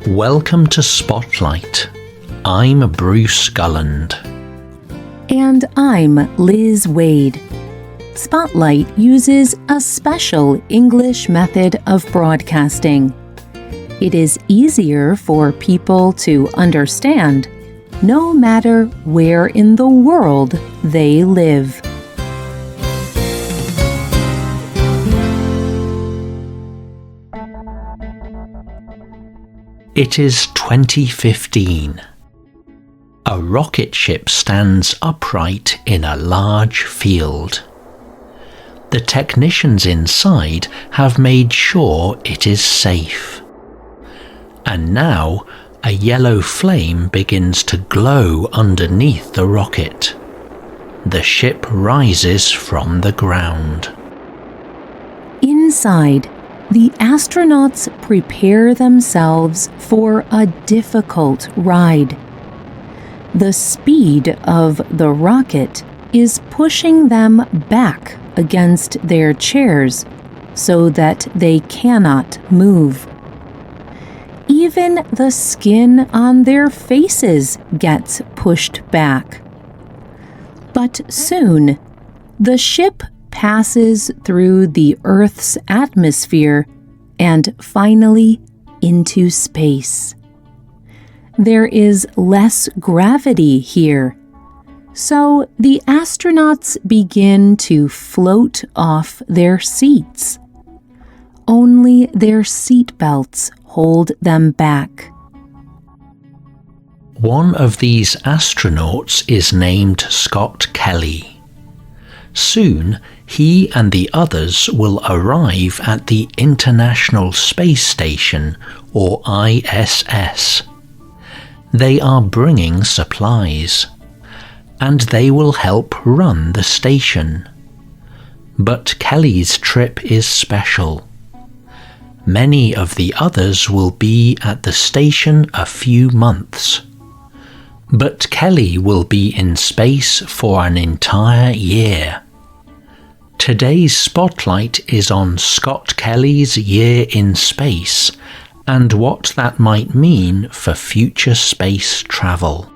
Welcome to Spotlight. I'm Bruce Gulland. And I'm Liz Wade. Spotlight uses a special English method of broadcasting. It is easier for people to understand, no matter where in the world they live. It is 2015. A rocket ship stands upright in a large field. The technicians inside have made sure it is safe. And now a yellow flame begins to glow underneath the rocket. The ship rises from the ground. Inside, the astronauts prepare themselves for a difficult ride. The speed of the rocket is pushing them back against their chairs so that they cannot move. Even the skin on their faces gets pushed back. But soon, the ship passes through the Earth's atmosphere and finally into space. There is less gravity here, so the astronauts begin to float off their seats. Only their seat belts hold them back. One of these astronauts is named Scott Kelly. Soon, he and the others will arrive at the International Space Station, or ISS. They are bringing supplies, and they will help run the station. But Kelly's trip is special. Many of the others will be at the station a few months. But Kelly will be in space for an entire year. Today's spotlight is on Scott Kelly's year in space and what that might mean for future space travel.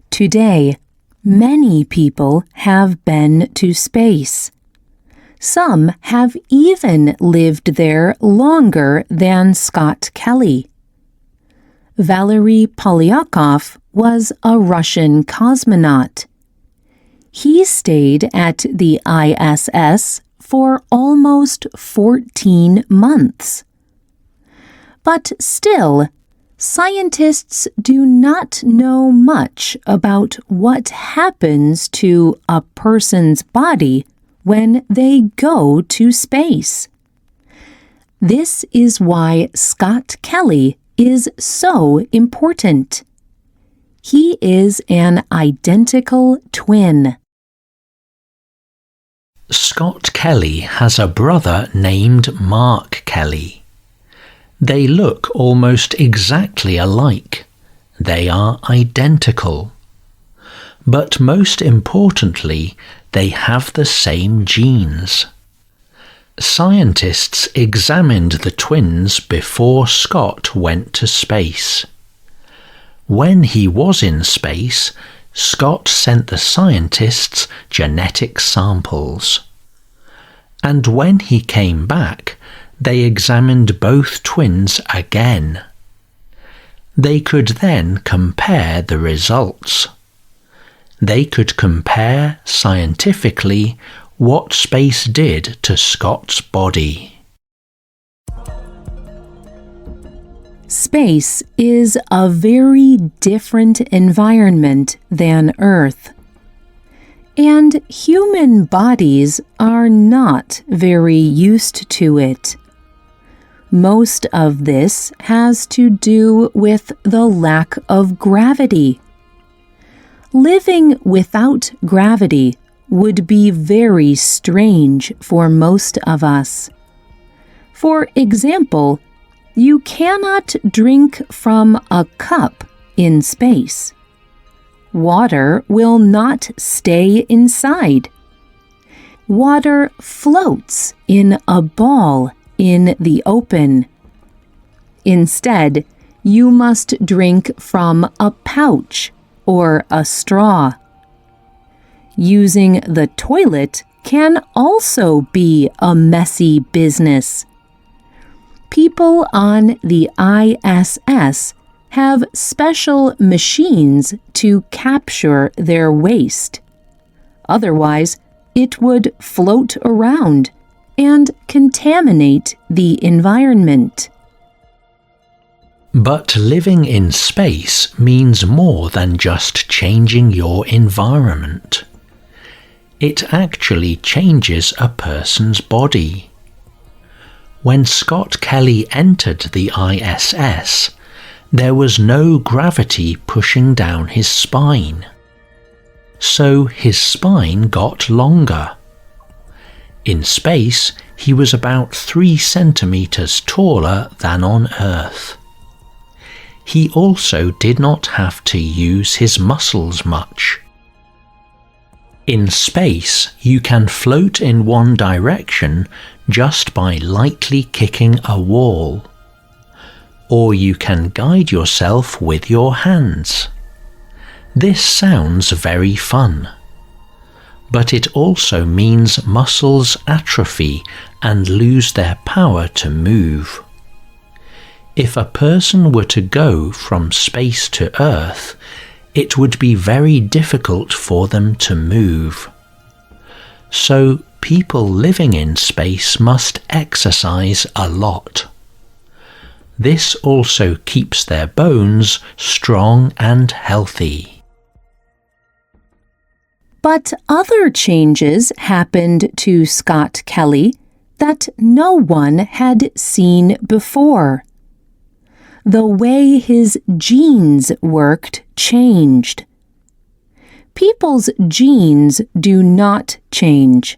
Today, many people have been to space. Some have even lived there longer than Scott Kelly. Valery Polyakov was a Russian cosmonaut. He stayed at the ISS for almost 14 months. But still, scientists do not know much about what happens to a person's body when they go to space. This is why Scott Kelly is so important. He is an identical twin. Scott Kelly has a brother named Mark Kelly. They look almost exactly alike. They are identical. But most importantly, they have the same genes. Scientists examined the twins before Scott went to space. When he was in space, Scott sent the scientists genetic samples. And when he came back, they examined both twins again. They could then compare the results. They could compare scientifically what space did to Scott's body. Space is a very different environment than Earth. And human bodies are not very used to it. Most of this has to do with the lack of gravity. Living without gravity would be very strange for most of us. For example, you cannot drink from a cup in space. Water will not stay inside. Water floats in a ball in the open. Instead, you must drink from a pouch or a straw. Using the toilet can also be a messy business. People on the ISS have special machines to capture their waste. Otherwise, it would float around and contaminate the environment. But living in space means more than just changing your environment. It actually changes a person's body. When Scott Kelly entered the ISS, there was no gravity pushing down his spine. So his spine got longer. In space, he was about 3 centimeters taller than on Earth. He also did not have to use his muscles much. In space, you can float in one direction just by lightly kicking a wall. Or you can guide yourself with your hands. This sounds very fun. But it also means muscles atrophy and lose their power to move. If a person were to go from space to Earth, it would be very difficult for them to move. So people living in space must exercise a lot. This also keeps their bones strong and healthy. But other changes happened to Scott Kelly that no one had seen before. The way his genes worked changed. People's genes do not change,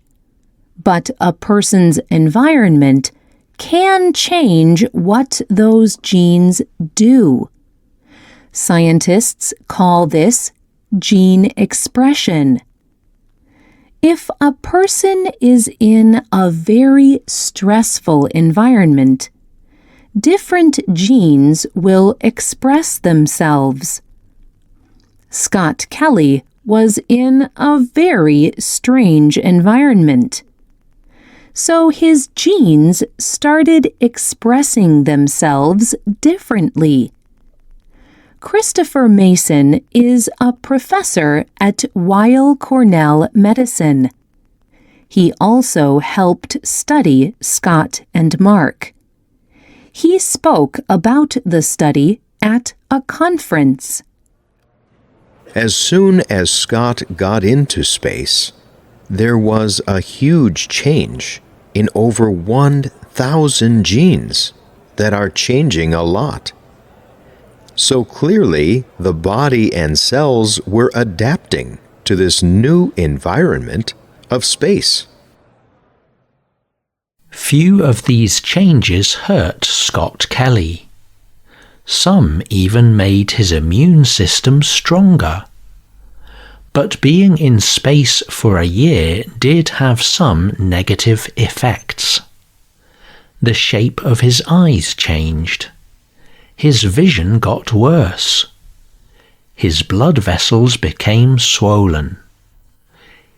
but a person's environment can change what those genes do. Scientists call this gene expression. If a person is in a very stressful environment, different genes will express themselves. Scott Kelly was in a very strange environment. So his genes started expressing themselves differently. Christopher Mason is a professor at Weill Cornell Medicine. He also helped study Scott and Mark. He spoke about the study at a conference. As soon as Scott got into space, there was a huge change in over 1,000 genes that are changing a lot. So clearly, the body and cells were adapting to this new environment of space. Few of these changes hurt Scott Kelly. Some even made his immune system stronger. But being in space for a year did have some negative effects. The shape of his eyes changed. His vision got worse. His blood vessels became swollen.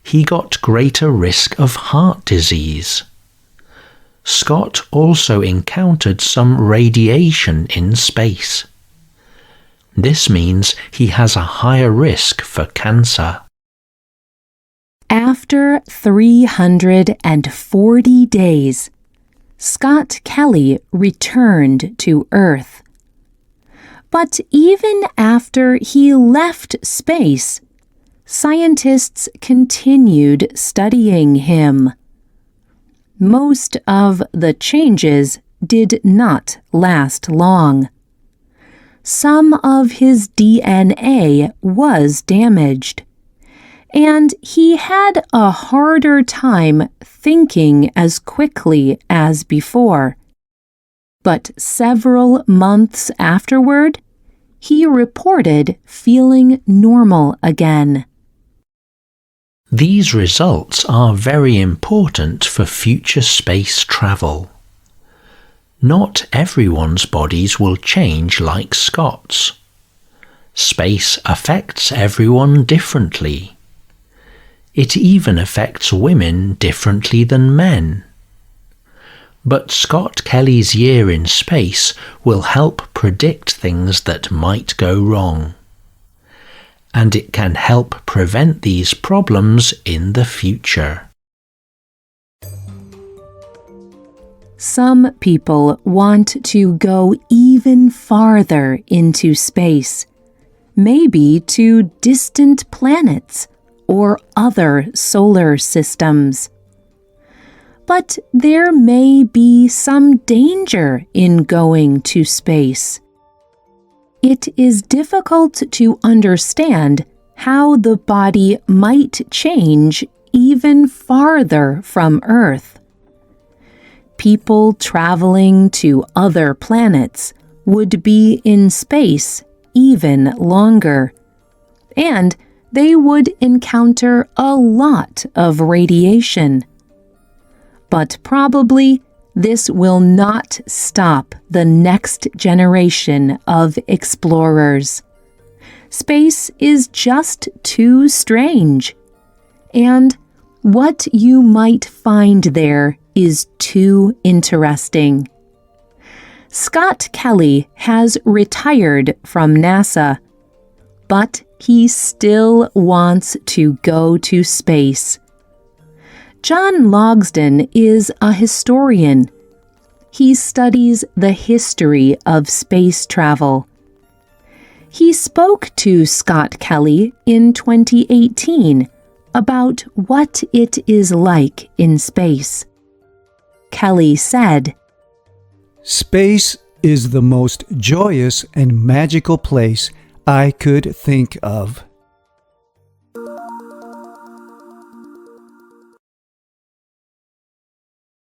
He got greater risk of heart disease. Scott also encountered some radiation in space. This means he has a higher risk for cancer. After 340 days, Scott Kelly returned to Earth. But even after he left space, scientists continued studying him. Most of the changes did not last long. Some of his DNA was damaged, and he had a harder time thinking as quickly as before. But several months afterward, he reported feeling normal again. These results are very important for future space travel. Not everyone's bodies will change like Scott's. Space affects everyone differently. It even affects women differently than men. But Scott Kelly's year in space will help predict things that might go wrong. And it can help prevent these problems in the future. Some people want to go even farther into space, maybe to distant planets or other solar systems. But there may be some danger in going to space. It is difficult to understand how the body might change even farther from Earth. People traveling to other planets would be in space even longer, and they would encounter a lot of radiation. But probably this will not stop the next generation of explorers. Space is just too strange, and what you might find there is too interesting. Scott Kelly has retired from NASA, but he still wants to go to space. John Logsdon is a historian. He studies the history of space travel. He spoke to Scott Kelly in 2018 about what it is like in space. Kelly said, "Space is the most joyous and magical place I could think of.